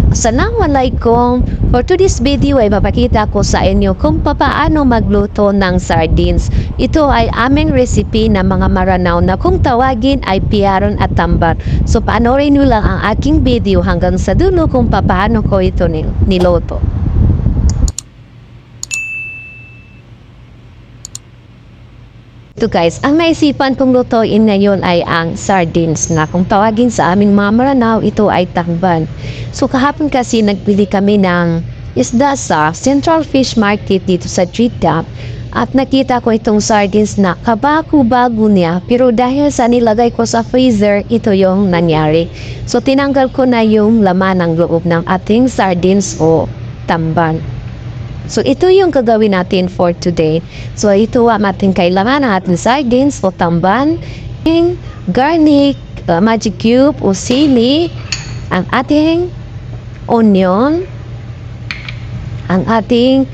Assalamualaikum! For today's video ay mapakita ko sa inyo kung paano magluto ng sardines. Ito ay aming recipe na mga maranaw na kung tawagin ay piyaron at tamban. So panoorin nyo lang ang aking video hanggang sa dulo kung paano ko ito niluto. Ito guys, ang naisipan kong lutuin ngayon ay ang sardines na kung tawagin sa aming mga maranaw, ito ay takban. So kahapon kasi nagbili kami ng isda sa Central Fish Market dito sa Jeddah at nakita ko itong sardines na kabago-bago niya, pero dahil sa nilagay ko sa freezer, ito yung nangyari. So tinanggal ko na yung laman ng loob ng ating sardines o tamban. So, ito yung gagawin natin for today. So, ito ang ating kailangan ng ating sardines o tamban, garlic, magic cube o sili, ang ating onion, ang ating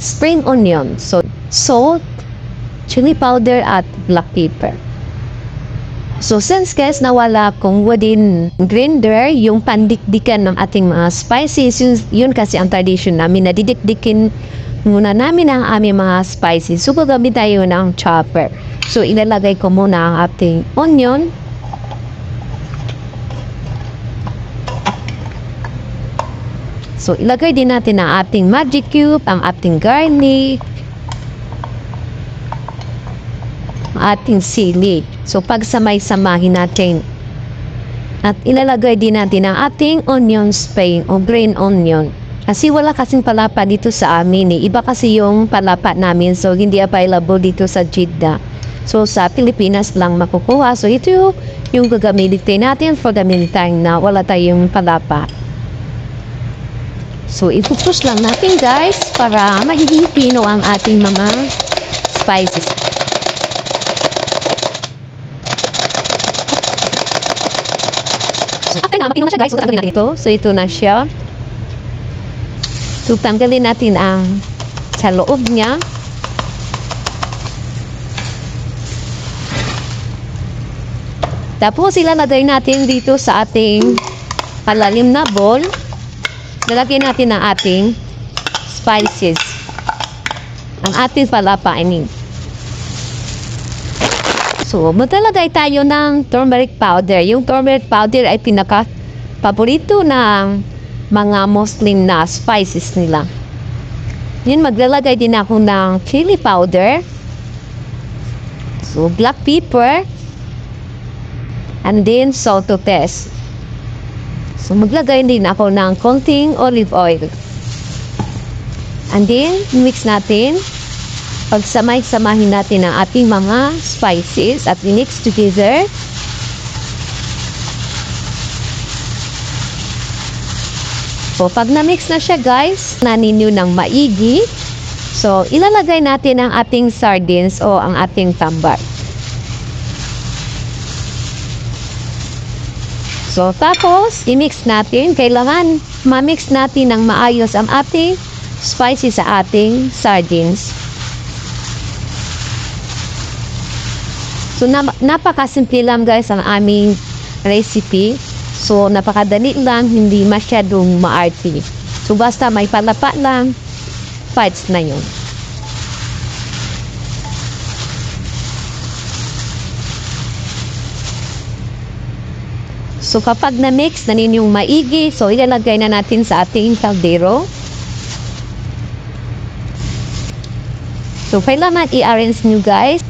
spring onion, so salt, chili powder at black pepper. So since guys nawala akong wooden grinder, yung pandikdikan ng ating mga spices, yun kasi ang tradition namin, na didikdikin muna namin ang aming mga spices. So gagamit tayo ng chopper. So ilalagay ko muna ang ating onion. So ilagay din natin ang ating magic cube, ang ating garlic, ating sili. So pagsamay-samahin natin at ilalagay din natin ang ating onion spring o green onion. Kasi wala kasing palapa dito sa amin eh. Iba kasi yung palapa namin, so hindi available dito sa Jeddah. So sa Pilipinas lang makukuha. So ito yung gagamitin natin for the meantime na wala tayong palapa. So ipupush lang natin guys para magiging pino ang ating mga spices. After na, mapino na siya guys, so tanggalin natin ito. So ito na siya. So tanggalin natin ang sa loob niya. Tapos ilalagay natin dito sa ating palalim na bowl. Lalagyan natin ang ating spices. Ang ating palapa, I mean. So, maglalagay tayo ng turmeric powder. Yung turmeric powder ay pinaka-paborito ng mga Muslim na spices nila. Yun, maglalagay din ako ng chili powder. So, black pepper. And then, salt to taste. So, maglagay din ako ng konting olive oil. And then, mix natin. Pagsamay-samahin natin ang ating mga spices at mix together. So, pag na-mix na siya guys, naninyo ng maigi. So, ilalagay natin ang ating sardines o ang ating tamban. So, tapos, i-mix natin. Kailangan ma-mix natin ng maayos ang ating spices sa ating sardines. So, napakasimple lang guys ang aming recipe. So, napakadali lang, hindi masyadong maarte. So, basta may palapa lang, fights na yun. So, kapag na-mix na ninyong maigi, so, ilalagay na natin sa ating kaldero. So, kailangan i-arrange nyo guys.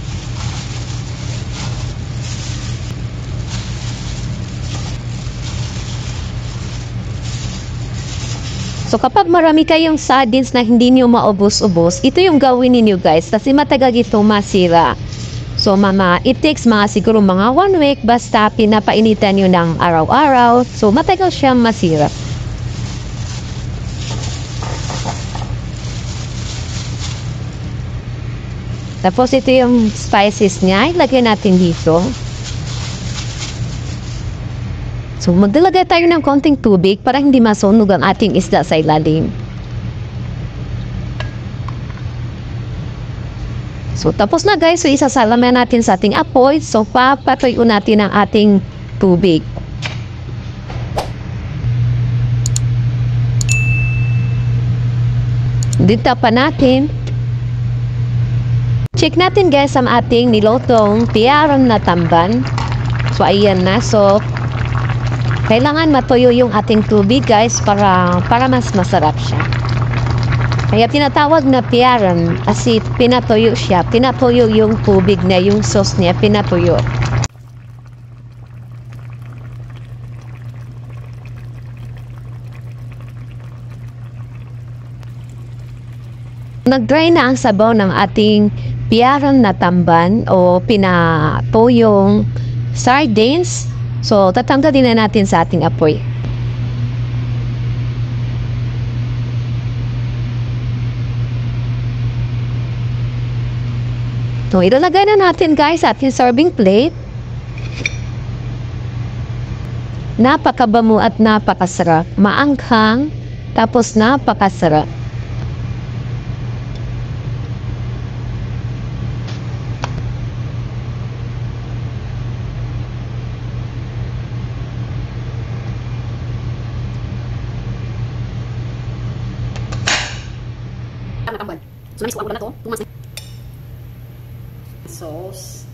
So, kapag marami kayong sardines na hindi nyo maubos-ubos, ito yung gawin ninyo guys, kasi matagal ito masira. So, it takes siguro mga 1 week, basta pinapainitan nyo ng araw-araw. So, matagal siya masira. Tapos, ito yung spices niya. Ilagay natin dito. So, maglalagay tayo ng konting tubig para hindi masunog ang ating isda sa ilalim. So, tapos na guys. So, isasalaman natin sa ating apoy. So, papatuyuin natin ang ating tubig. Dito pa natin. Check natin guys ang ating nilotong piyaron na tamban. So ayan na. So kailangan matuyo yung ating tubig guys para mas masarap siya. Kaya tinatawag na piyaron kasi pinatuyo siya. Pinatuyo yung tubig na yung sauce niya. Pinatuyo. Nag-dry na ang sabaw ng ating piyaron na tamban o pinatuyong sardines. So, tatanggalin na natin sa ating apoy. So, ilalagay na natin guys sa ating serving plate. Napakabango at napakasarap. Maanghang, tapos napakasarap. Tambal. So, namis ko ang ulam na to. 2 months na. Sauce.